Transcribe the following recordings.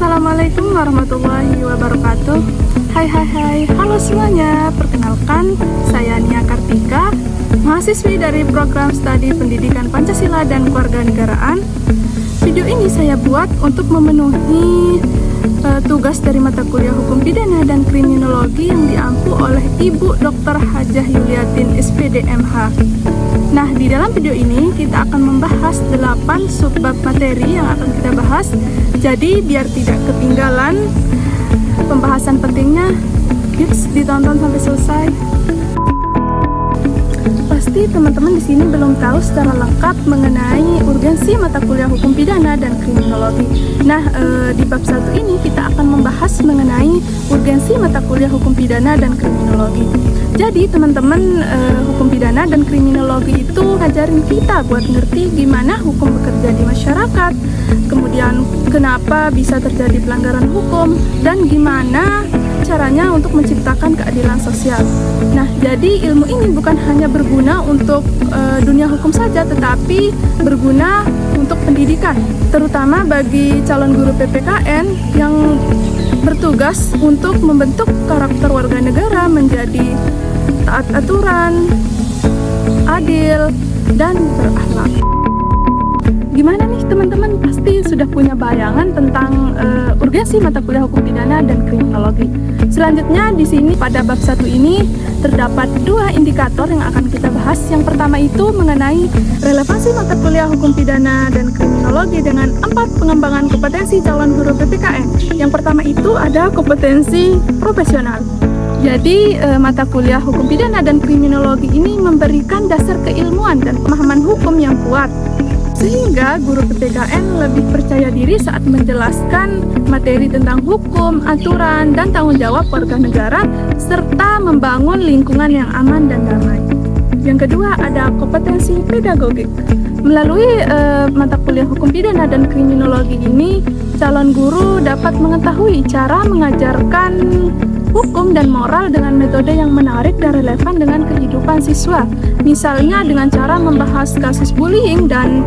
Assalamualaikum warahmatullahi wabarakatuh. Hai, halo semuanya. Perkenalkan, saya Nia Kartika, mahasiswi dari program studi Pendidikan Pancasila dan Kewarganegaraan. Video ini saya buat untuk memenuhi tugas dari mata kuliah Hukum Pidana dan Kriminologi yang diampu oleh Ibu Dr. Hajah Yuliatin SPD MH. Nah, di dalam video ini kita akan membahas 8 subbab materi yang akan kita bahas. Jadi, biar tidak ketinggalan pembahasan pentingnya, yuk ditonton sampai selesai. Pasti teman-teman di sini belum tahu secara lengkap mengenai urgensi mata kuliah Hukum Pidana dan Kriminologi. Nah, di bab 1 ini kita akan membahas mengenai urgensi mata kuliah Hukum Pidana dan Kriminologi. Jadi teman-teman, hukum pidana dan kriminologi itu ngajarin kita buat ngerti gimana hukum bekerja di masyarakat, kemudian kenapa bisa terjadi pelanggaran hukum, dan gimana caranya untuk menciptakan keadilan sosial. Nah, jadi ilmu ini bukan hanya berguna untuk dunia hukum saja, tetapi berguna untuk pendidikan, terutama bagi calon guru PPKN yang bertugas untuk membentuk karakter warga negara menjadi taat aturan, adil, dan berakhlak. Gimana nih teman-teman? Pasti sudah punya bayangan tentang urgensi mata kuliah Hukum Pidana dan Kriminologi. Selanjutnya di sini pada bab 1 ini terdapat 2 indikator yang akan kita bahas. Yang pertama itu mengenai relevansi mata kuliah Hukum Pidana dan Kriminologi dengan 4 pengembangan kompetensi calon guru PPKN. Yang pertama itu ada kompetensi profesional. Jadi mata kuliah Hukum Pidana dan Kriminologi ini memberikan dasar keilmuan dan pemahaman hukum yang kuat, sehingga guru PPKN lebih percaya diri saat menjelaskan materi tentang hukum, aturan, dan tanggung jawab warga negara, serta membangun lingkungan yang aman dan damai. Yang kedua ada kompetensi pedagogik. Melalui mata kuliah Hukum Pidana dan Kriminologi ini, calon guru dapat mengetahui cara mengajarkan hukum dan moral dengan metode yang menarik dan relevan dengan kehidupan siswa. Misalnya dengan cara membahas kasus bullying dan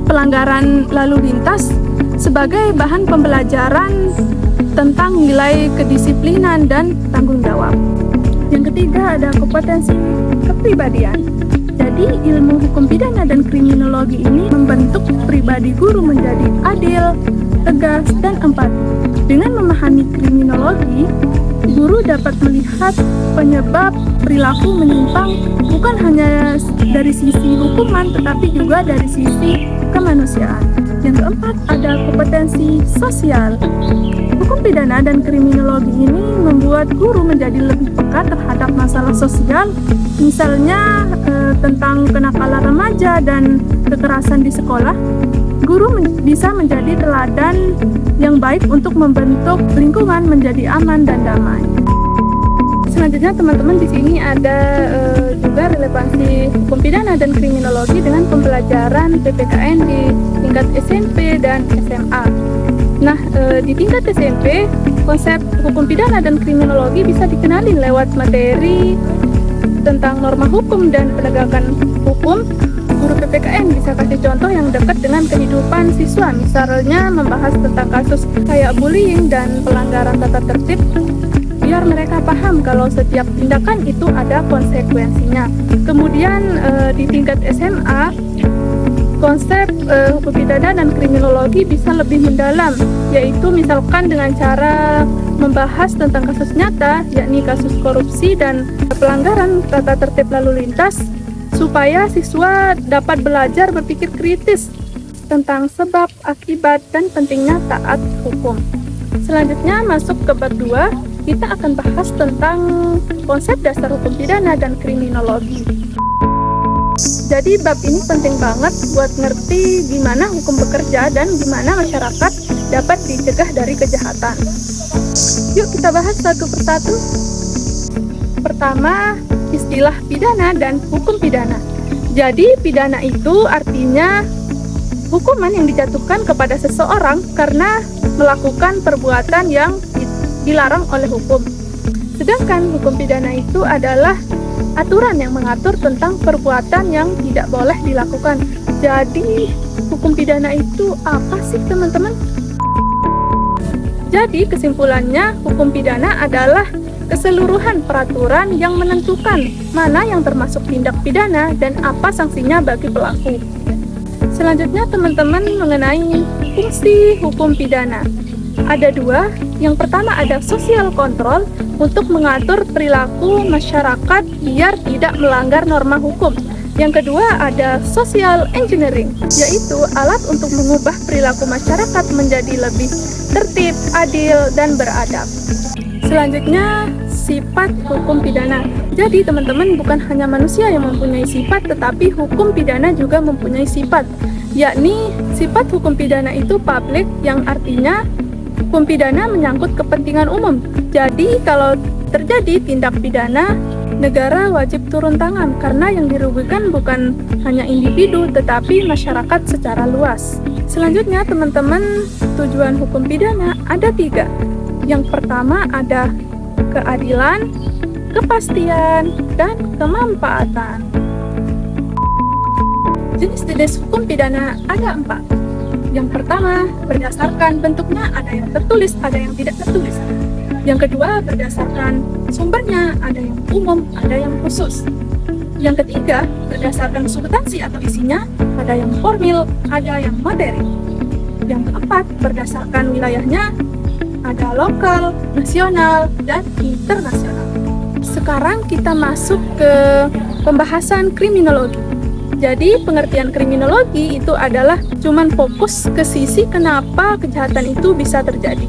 pelanggaran lalu lintas sebagai bahan pembelajaran tentang nilai kedisiplinan dan tanggung jawab. Yang ketiga ada kompetensi kepribadian. Jadi ilmu hukum pidana dan kriminologi ini membentuk pribadi guru menjadi adil, tegas, dan empati. Dengan memahami kriminologi, guru dapat melihat penyebab perilaku menyimpang bukan hanya dari sisi hukuman, tetapi juga dari sisi kemanusiaan. Yang keempat ada kompetensi sosial. Hukum pidana dan kriminologi ini membuat guru menjadi lebih peka terhadap masalah sosial, misalnya tentang kenakalan remaja dan kekerasan di sekolah. Guru bisa menjadi teladan yang baik untuk membentuk lingkungan menjadi aman dan damai. Selanjutnya teman-teman di sini ada juga relevansi hukum pidana dan kriminologi dengan pembelajaran PPKN di tingkat SMP dan SMA. Nah, di tingkat SMP, konsep hukum pidana dan kriminologi bisa dikenalin lewat materi tentang norma hukum dan penegakan hukum. Guru PPKN bisa kasih contoh yang dekat dengan kehidupan siswa, misalnya membahas tentang kasus kayak bullying dan pelanggaran tata tertib, biar mereka paham kalau setiap tindakan itu ada konsekuensinya. Kemudian di tingkat SMA, konsep hukum pidana dan kriminologi bisa lebih mendalam, yaitu misalkan dengan cara membahas tentang kasus nyata, yakni kasus korupsi dan pelanggaran tata tertib lalu lintas, supaya siswa dapat belajar berpikir kritis tentang sebab, akibat, dan pentingnya taat hukum. Selanjutnya masuk ke bab 2, kita akan bahas tentang konsep dasar hukum pidana dan kriminologi. Jadi bab ini penting banget buat ngerti gimana hukum bekerja dan gimana masyarakat dapat dicegah dari kejahatan. Yuk kita bahas satu persatu. Pertama, istilah pidana dan hukum pidana. Jadi pidana itu artinya hukuman yang dijatuhkan kepada seseorang karena melakukan perbuatan yang dilarang oleh hukum. Sedangkan hukum pidana itu adalah aturan yang mengatur tentang perbuatan yang tidak boleh dilakukan. Jadi hukum pidana itu apa sih teman-teman? Jadi kesimpulannya, hukum pidana adalah keseluruhan peraturan yang menentukan mana yang termasuk tindak pidana dan apa sanksinya bagi pelaku. Selanjutnya teman-teman mengenai fungsi hukum pidana. Ada dua. Yang pertama ada social control untuk mengatur perilaku masyarakat biar tidak melanggar norma hukum. Yang kedua ada social engineering, yaitu alat untuk mengubah perilaku masyarakat menjadi lebih tertib, adil, dan beradab. Selanjutnya, sifat hukum pidana. Jadi teman-teman, bukan hanya manusia yang mempunyai sifat, tetapi hukum pidana juga mempunyai sifat. Yakni sifat hukum pidana itu publik, yang artinya hukum pidana menyangkut kepentingan umum. Jadi kalau terjadi tindak pidana, negara wajib turun tangan karena yang dirugikan bukan hanya individu tetapi masyarakat secara luas. Selanjutnya teman-teman, tujuan hukum pidana ada 3. Yang pertama ada keadilan, kepastian, dan kemanfaatan. Jenis-jenis hukum pidana ada 4. Yang pertama, berdasarkan bentuknya ada yang tertulis, ada yang tidak tertulis. Yang kedua, berdasarkan sumbernya, ada yang umum, ada yang khusus. Yang ketiga, berdasarkan substansi atau isinya, ada yang formil, ada yang materi. Yang keempat, berdasarkan wilayahnya, ada lokal, nasional, dan internasional. Sekarang kita masuk ke pembahasan kriminologi. Jadi pengertian kriminologi itu adalah cuman fokus ke sisi kenapa kejahatan itu bisa terjadi.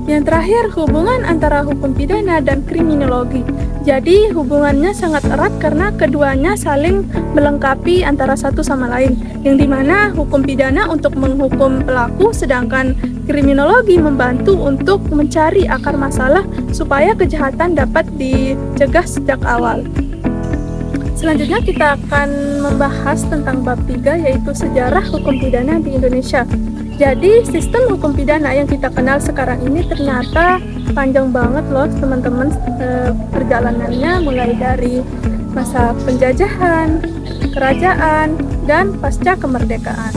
Yang terakhir, hubungan antara hukum pidana dan kriminologi. Jadi hubungannya sangat erat karena keduanya saling melengkapi antara satu sama lain. Yang dimana hukum pidana untuk menghukum pelaku, sedangkan kriminologi membantu untuk mencari akar masalah supaya kejahatan dapat dicegah sejak awal. Selanjutnya kita akan membahas tentang bab 3, yaitu sejarah hukum pidana di Indonesia. Jadi sistem hukum pidana yang kita kenal sekarang ini ternyata panjang banget loh teman-teman, perjalanannya mulai dari masa penjajahan, kerajaan, dan pasca kemerdekaan.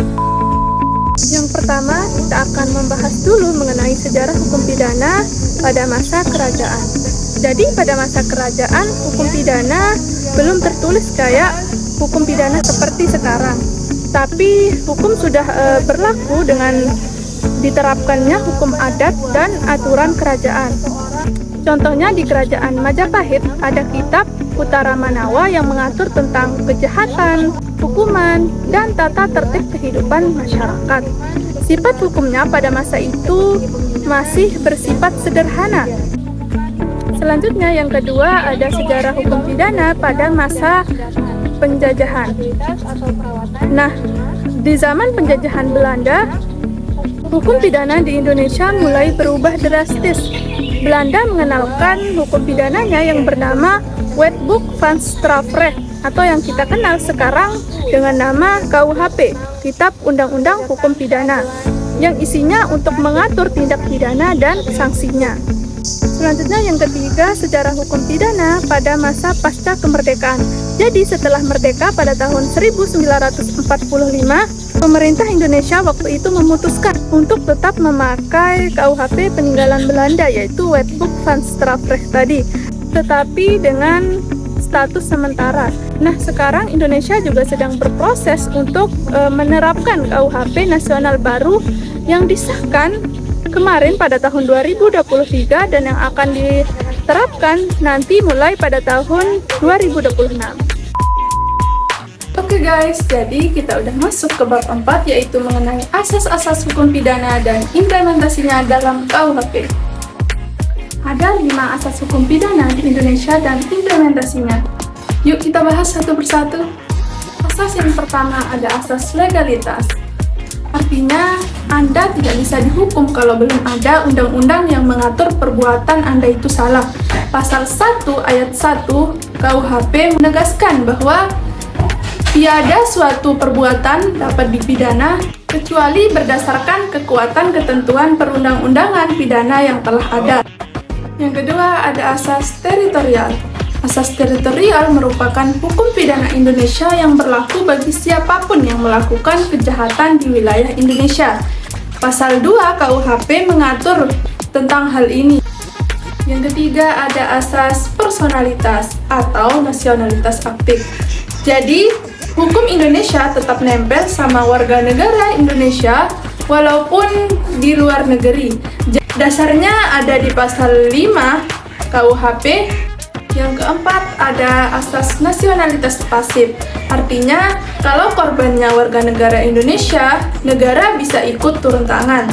Yang pertama kita akan membahas dulu mengenai sejarah hukum pidana pada masa kerajaan. Jadi pada masa kerajaan hukum pidana belum tertulis kayak hukum pidana seperti sekarang. Tapi hukum sudah berlaku dengan diterapkannya hukum adat dan aturan kerajaan. Contohnya di kerajaan Majapahit ada kitab Utara Manawa yang mengatur tentang kejahatan, hukuman, dan tata tertib kehidupan masyarakat. Sifat hukumnya pada masa itu masih bersifat sederhana. Selanjutnya yang kedua ada sejarah hukum pidana pada masa penjajahan. Nah, di zaman penjajahan Belanda, hukum pidana di Indonesia mulai berubah drastis. Belanda mengenalkan hukum pidananya yang bernama Wetboek van Strafrecht atau yang kita kenal sekarang dengan nama KUHP, Kitab Undang-Undang Hukum Pidana, yang isinya untuk mengatur tindak pidana dan sanksinya. Selanjutnya yang ketiga, sejarah hukum pidana pada masa pasca kemerdekaan. Jadi setelah merdeka pada tahun 1945, pemerintah Indonesia waktu itu memutuskan untuk tetap memakai KUHP peninggalan Belanda, yaitu Wetboek van Strafrecht tadi, tetapi dengan status sementara. Nah, sekarang Indonesia juga sedang berproses untuk menerapkan KUHP nasional baru yang disahkan kemarin pada tahun 2023 dan yang akan diterapkan nanti mulai pada tahun 2026. Oke guys, jadi kita udah masuk ke bab 4, yaitu mengenai asas-asas hukum pidana dan implementasinya dalam KUHP. Ada 5 asas hukum pidana di Indonesia dan implementasinya. Yuk kita bahas satu persatu. Asas yang pertama ada asas legalitas. Artinya, Anda tidak bisa dihukum kalau belum ada undang-undang yang mengatur perbuatan Anda itu salah. Pasal 1 ayat 1 KUHP menegaskan bahwa tiada suatu perbuatan dapat dipidana kecuali berdasarkan kekuatan ketentuan perundang-undangan pidana yang telah ada. Yang kedua ada asas teritorial. Asas teritorial merupakan hukum pidana Indonesia yang berlaku bagi siapapun yang melakukan kejahatan di wilayah Indonesia. Pasal 2 KUHP mengatur tentang hal ini. Yang ketiga ada asas personalitas atau nasionalitas aktif. Jadi, hukum Indonesia tetap nempel sama warga negara Indonesia walaupun di luar negeri. Dasarnya ada di pasal 5 KUHP. Yang keempat ada asas nasionalitas pasif. Artinya, kalau korbannya warga negara Indonesia, negara bisa ikut turun tangan.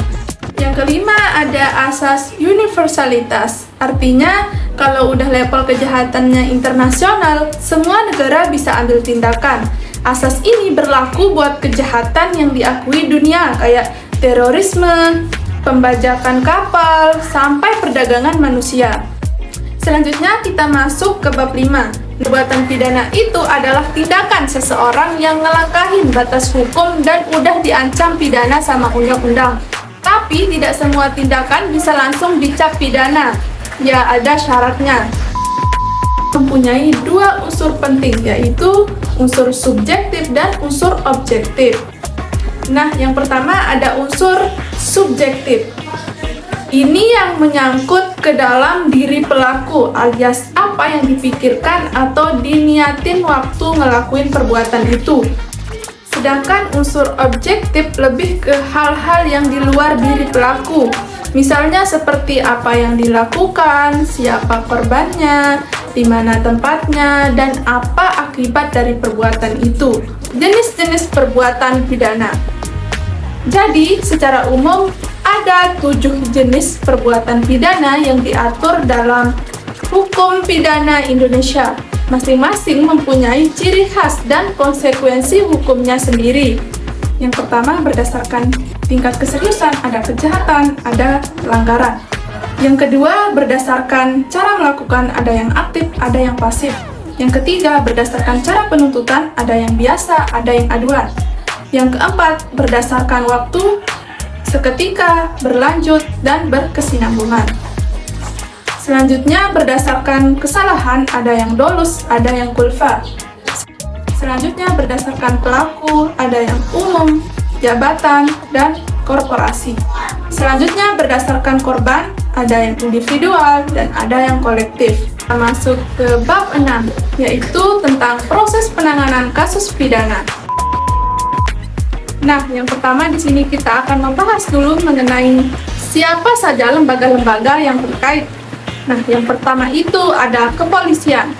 Yang kelima ada asas universalitas. Artinya, kalau udah level kejahatannya internasional, semua negara bisa ambil tindakan. Asas ini berlaku buat kejahatan yang diakui dunia kayak terorisme, pembajakan kapal, sampai perdagangan manusia. Selanjutnya kita masuk ke bab 5. Perbuatan pidana itu adalah tindakan seseorang yang ngelangkahin batas hukum dan udah diancam pidana sama undang-undang. Tapi tidak semua tindakan bisa langsung dicap pidana. Ya, ada syaratnya. Mempunyai dua unsur penting, yaitu unsur subjektif dan unsur objektif. Nah, yang pertama ada unsur subjektif. Ini yang menyangkut ke dalam diri pelaku, alias apa yang dipikirkan atau diniatin waktu ngelakuin perbuatan itu. Sedangkan unsur objektif lebih ke hal-hal yang di luar diri pelaku. Misalnya seperti apa yang dilakukan, siapa korbannya, di mana tempatnya, dan apa akibat dari perbuatan itu. Jenis-jenis perbuatan pidana. Jadi, secara umum ada 7 jenis perbuatan pidana yang diatur dalam hukum pidana Indonesia. Masing-masing mempunyai ciri khas dan konsekuensi hukumnya sendiri. Yang pertama berdasarkan tingkat keseriusan, ada kejahatan, ada pelanggaran. Yang kedua berdasarkan cara melakukan, ada yang aktif, ada yang pasif. Yang ketiga berdasarkan cara penuntutan, ada yang biasa, ada yang aduan. Yang keempat berdasarkan waktu, seketika, berlanjut, dan berkesinambungan. Selanjutnya berdasarkan kesalahan, ada yang dolus, ada yang kulfa. Selanjutnya berdasarkan pelaku, ada yang umum, jabatan, dan korporasi. Selanjutnya berdasarkan korban, ada yang individual, dan ada yang kolektif. Kita masuk ke bab 6, yaitu tentang proses penanganan kasus pidana. Nah, yang pertama di sini kita akan membahas dulu mengenai siapa saja lembaga-lembaga yang terkait. Nah, yang pertama itu ada kepolisian.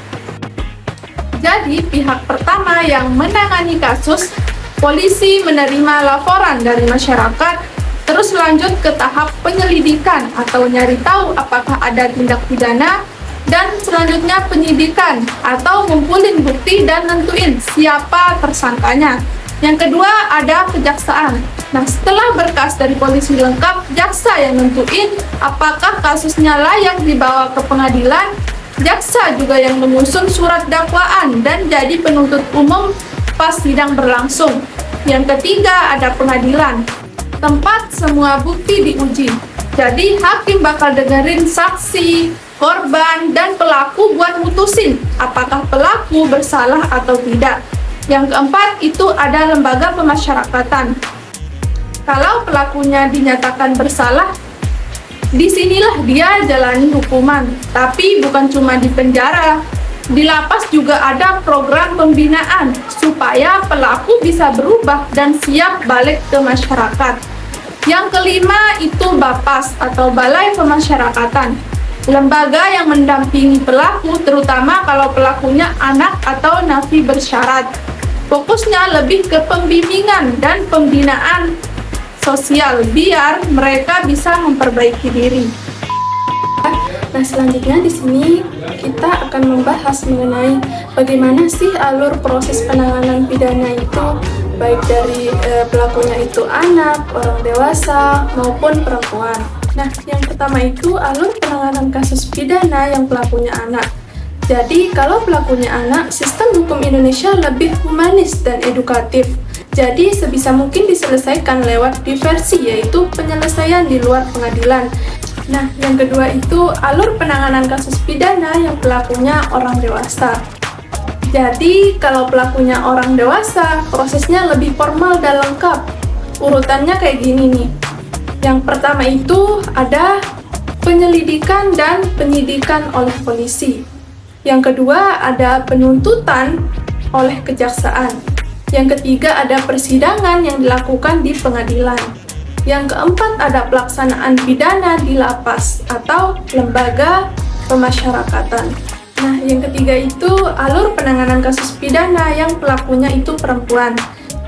Jadi, pihak pertama yang menangani kasus, polisi menerima laporan dari masyarakat, terus lanjut ke tahap penyelidikan atau nyari tahu apakah ada tindak pidana, dan selanjutnya penyidikan atau ngumpulin bukti dan nentuin siapa tersangkanya. Yang kedua ada kejaksaan. Nah, setelah berkas dari polisi lengkap, jaksa yang nentuin apakah kasusnya layak dibawa ke pengadilan. Jaksa juga yang menyusun surat dakwaan dan jadi penuntut umum pas sidang berlangsung. Yang ketiga ada pengadilan, tempat semua bukti diuji. Jadi hakim bakal dengerin saksi, korban, dan pelaku buat mutusin apakah pelaku bersalah atau tidak. Yang keempat itu ada lembaga pemasyarakatan. Kalau pelakunya dinyatakan bersalah, disinilah dia jalani hukuman. Tapi bukan cuma di penjara, di lapas juga ada program pembinaan supaya pelaku bisa berubah dan siap balik ke masyarakat. Yang kelima itu BAPAS atau Balai Pemasyarakatan. Lembaga yang mendampingi pelaku, terutama kalau pelakunya anak atau napi bersyarat. Fokusnya lebih ke pembimbingan dan pembinaan sosial biar mereka bisa memperbaiki diri. Nah, selanjutnya di sini kita akan membahas mengenai bagaimana sih alur proses penanganan pidana itu, baik dari pelakunya itu anak, orang dewasa, maupun perempuan. Nah, yang pertama itu alur penanganan kasus pidana yang pelakunya anak. Jadi, kalau pelakunya anak, sistem hukum Indonesia lebih humanis dan edukatif. Jadi, sebisa mungkin diselesaikan lewat diversi, yaitu penyelesaian di luar pengadilan. Nah, yang kedua itu alur penanganan kasus pidana yang pelakunya orang dewasa. Jadi, kalau pelakunya orang dewasa, prosesnya lebih formal dan lengkap. Urutannya kayak gini nih. Yang pertama itu ada penyelidikan dan penyidikan oleh polisi. Yang kedua, ada penuntutan oleh kejaksaan. Yang ketiga, ada persidangan yang dilakukan di pengadilan. Yang keempat, ada pelaksanaan pidana di lapas atau lembaga pemasyarakatan. Nah, yang ketiga itu alur penanganan kasus pidana yang pelakunya itu perempuan.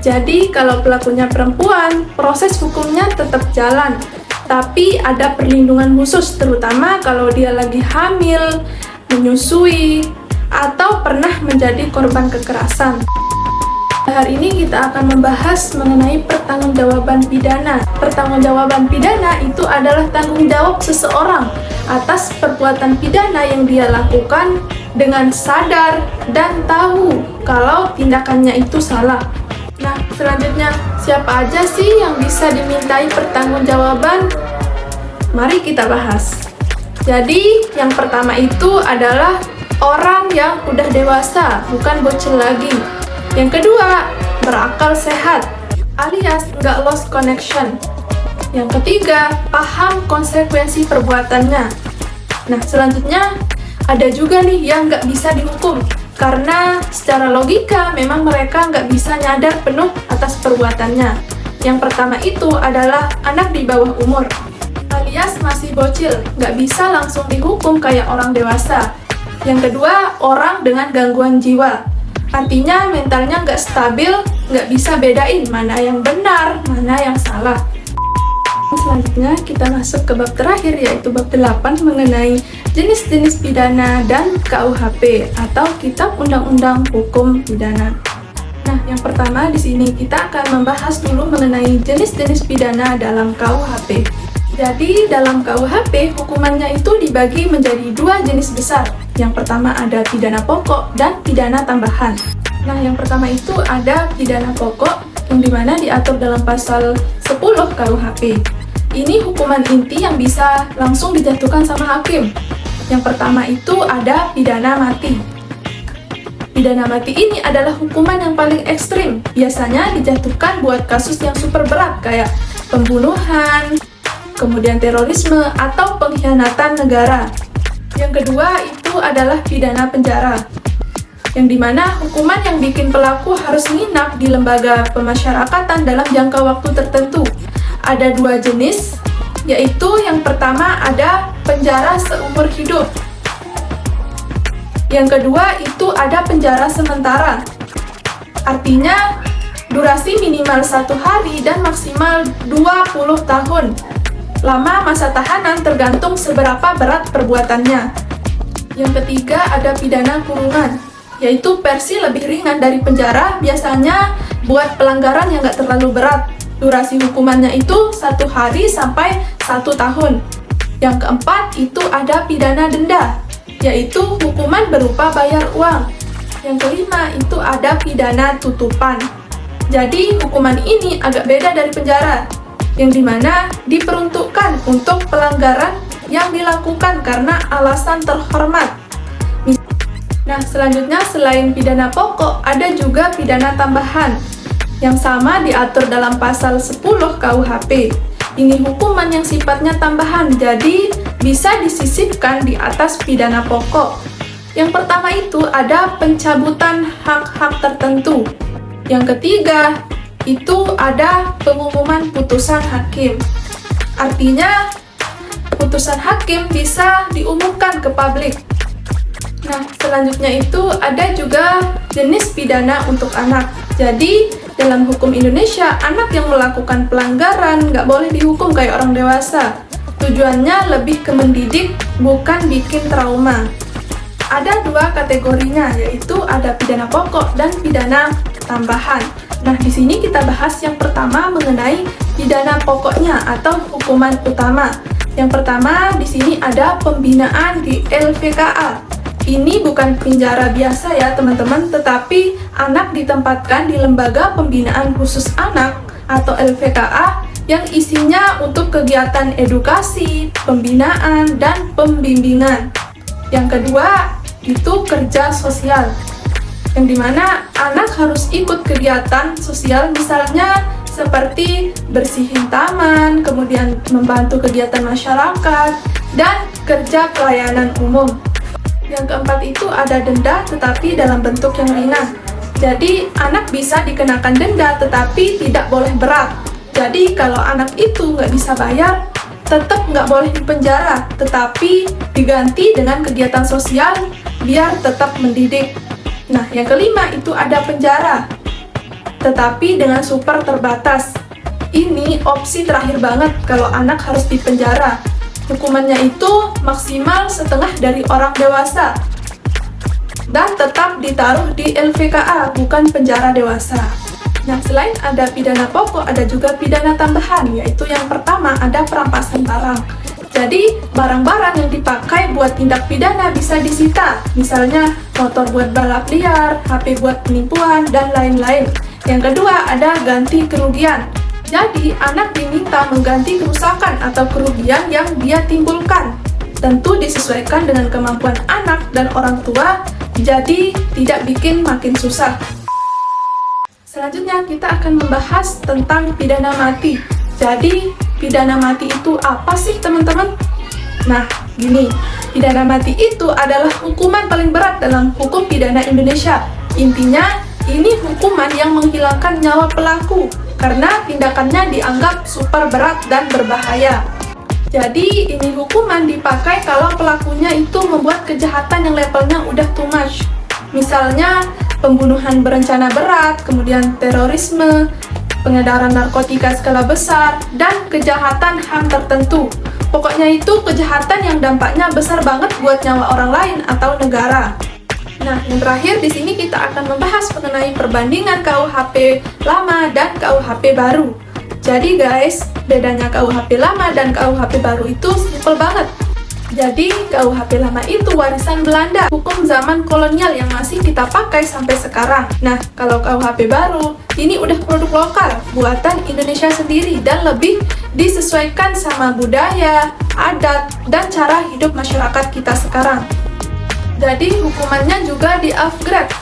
Jadi, kalau pelakunya perempuan, proses hukumnya tetap jalan, tapi ada perlindungan khusus, terutama kalau dia lagi hamil, menyusui, atau pernah menjadi korban kekerasan. Hari ini kita akan membahas mengenai pertanggungjawaban pidana. Pertanggungjawaban pidana itu adalah tanggung jawab seseorang atas perbuatan pidana yang dia lakukan dengan sadar dan tahu kalau tindakannya itu salah. Nah, selanjutnya, siapa aja sih yang bisa dimintai pertanggungjawaban? Mari kita bahas. Jadi, yang pertama itu adalah orang yang udah dewasa, bukan bocil lagi. Yang kedua, berakal sehat, alias nggak lost connection. Yang ketiga, paham konsekuensi perbuatannya. Nah, selanjutnya, ada juga nih yang nggak bisa dihukum, karena secara logika memang mereka nggak bisa nyadar penuh atas perbuatannya. Yang pertama itu adalah anak di bawah umur, alias masih bocil, nggak bisa langsung dihukum kayak orang dewasa. Yang kedua, orang dengan gangguan jiwa, artinya mentalnya nggak stabil, nggak bisa bedain mana yang benar, mana yang salah. Selanjutnya kita masuk ke bab terakhir, yaitu bab 8 mengenai jenis-jenis pidana dan KUHP atau Kitab Undang-Undang Hukum Pidana. Nah, yang pertama di sini kita akan membahas dulu mengenai jenis-jenis pidana dalam KUHP. Jadi, dalam KUHP hukumannya itu dibagi menjadi dua jenis besar. Yang pertama ada pidana pokok dan pidana tambahan. Nah, yang pertama itu ada pidana pokok yang dimana diatur dalam pasal 10 KUHP. Ini hukuman inti yang bisa langsung dijatuhkan sama hakim. Yang pertama itu ada pidana mati. Pidana mati ini adalah hukuman yang paling ekstrim. Biasanya dijatuhkan buat kasus yang super berat kayak pembunuhan, kemudian terorisme, atau pengkhianatan negara. Yang kedua itu adalah pidana penjara, yang dimana hukuman yang bikin pelaku harus nginap di lembaga pemasyarakatan dalam jangka waktu tertentu. Ada dua jenis, yaitu yang pertama ada penjara seumur hidup. Yang kedua itu ada penjara sementara, artinya durasi minimal 1 hari dan maksimal 20 tahun. Lama masa tahanan tergantung seberapa berat perbuatannya. Yang ketiga ada pidana kurungan, yaitu versi lebih ringan dari penjara, biasanya buat pelanggaran yang nggak terlalu berat. Durasi hukumannya itu 1 hari sampai 1 tahun. Yang keempat itu ada pidana denda, yaitu hukuman berupa bayar uang. Yang kelima itu ada pidana tutupan. Jadi hukuman ini agak beda dari penjara, yang dimana diperuntukkan untuk pelanggaran yang dilakukan karena alasan terhormat. Nah, selanjutnya selain pidana pokok, ada juga pidana tambahan yang sama diatur dalam pasal 10 KUHP. Ini hukuman yang sifatnya tambahan, jadi bisa disisipkan di atas pidana pokok. Yang pertama itu ada pencabutan hak-hak tertentu. Yang ketiga itu ada pengumuman putusan hakim. Artinya, putusan hakim bisa diumumkan ke publik. Nah, selanjutnya itu ada juga jenis pidana untuk anak. Jadi, dalam hukum Indonesia, anak yang melakukan pelanggaran nggak boleh dihukum kayak orang dewasa. Tujuannya lebih ke mendidik, bukan bikin trauma. Ada dua kategorinya, yaitu ada pidana pokok dan pidana tambahan. Nah, di sini kita bahas yang pertama mengenai pidana pokoknya atau hukuman utama. Yang pertama di sini ada pembinaan di LPKA. Ini bukan penjara biasa ya teman-teman, tetapi anak ditempatkan di lembaga pembinaan khusus anak atau LPKA yang isinya untuk kegiatan edukasi, pembinaan, dan pembimbingan. Yang kedua itu kerja sosial, yang dimana anak harus ikut kegiatan sosial, misalnya seperti bersihin taman, kemudian membantu kegiatan masyarakat, dan kerja pelayanan umum. Yang keempat itu ada denda tetapi dalam bentuk yang ringan. Jadi anak bisa dikenakan denda tetapi tidak boleh berat. Jadi kalau anak itu nggak bisa bayar, tetap nggak boleh dipenjara, tetapi diganti dengan kegiatan sosial biar tetap mendidik. Nah, yang kelima itu ada penjara, tetapi dengan super terbatas. Ini opsi terakhir banget kalau anak harus dipenjara. Hukumannya itu maksimal setengah dari orang dewasa. Dan tetap ditaruh di LVKA, bukan penjara dewasa. Nah, selain ada pidana pokok, ada juga pidana tambahan, yaitu yang pertama ada perampasan barang. Jadi, barang-barang yang dipakai buat tindak pidana bisa disita. Misalnya, motor buat balap liar, HP buat penipuan, dan lain-lain. Yang kedua, ada ganti kerugian. Jadi, anak diminta mengganti kerusakan atau kerugian yang dia timbulkan. Tentu disesuaikan dengan kemampuan anak dan orang tua, jadi tidak bikin makin susah. Selanjutnya kita akan membahas tentang pidana mati. Jadi pidana mati itu apa sih teman-teman? Nah gini, pidana mati itu adalah hukuman paling berat dalam hukum pidana Indonesia. Intinya ini hukuman yang menghilangkan nyawa pelaku karena tindakannya dianggap super berat dan berbahaya. Jadi ini hukuman dipakai kalau pelakunya itu membuat kejahatan yang levelnya udah too much. Misalnya pembunuhan berencana berat, kemudian terorisme, pengedaran narkotika skala besar, dan kejahatan HAM tertentu. Pokoknya itu kejahatan yang dampaknya besar banget buat nyawa orang lain atau negara. Nah, yang terakhir di sini kita akan membahas mengenai perbandingan KUHP lama dan KUHP baru. Jadi guys, bedanya KUHP lama dan KUHP baru itu simpel banget. Jadi KUHP lama itu warisan Belanda, hukum zaman kolonial yang masih kita pakai sampai sekarang. Nah, kalau KUHP baru, ini udah produk lokal, buatan Indonesia sendiri dan lebih disesuaikan sama budaya, adat, dan cara hidup masyarakat kita sekarang. Jadi hukumannya juga di-upgrade.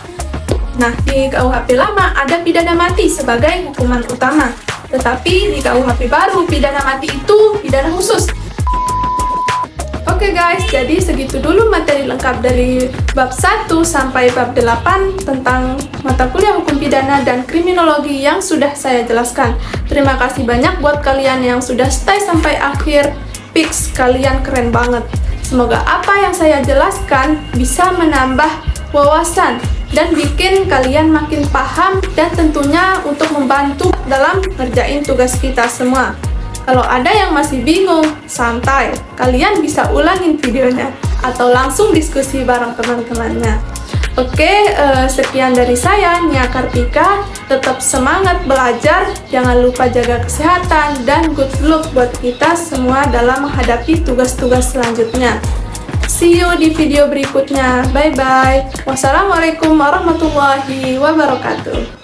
Nah, di KUHP lama ada pidana mati sebagai hukuman utama. Tetapi di KUHP baru, pidana mati itu pidana khusus. Oke guys, jadi segitu dulu materi lengkap dari bab 1 sampai bab 8 tentang mata kuliah hukum pidana dan kriminologi yang sudah saya jelaskan. Terima kasih banyak buat kalian yang sudah stay sampai akhir. Fix, kalian keren banget. Semoga apa yang saya jelaskan bisa menambah wawasan dan bikin kalian makin paham dan tentunya untuk membantu dalam ngerjain tugas kita semua. Kalau ada yang masih bingung, santai, kalian bisa ulangin videonya atau langsung diskusi bareng teman-temannya. Oke, sekian dari saya, Nia Kartika. Tetap semangat belajar, jangan lupa jaga kesehatan, dan good luck buat kita semua dalam menghadapi tugas-tugas selanjutnya. See you di video berikutnya. Bye-bye. Wassalamualaikum warahmatullahi wabarakatuh.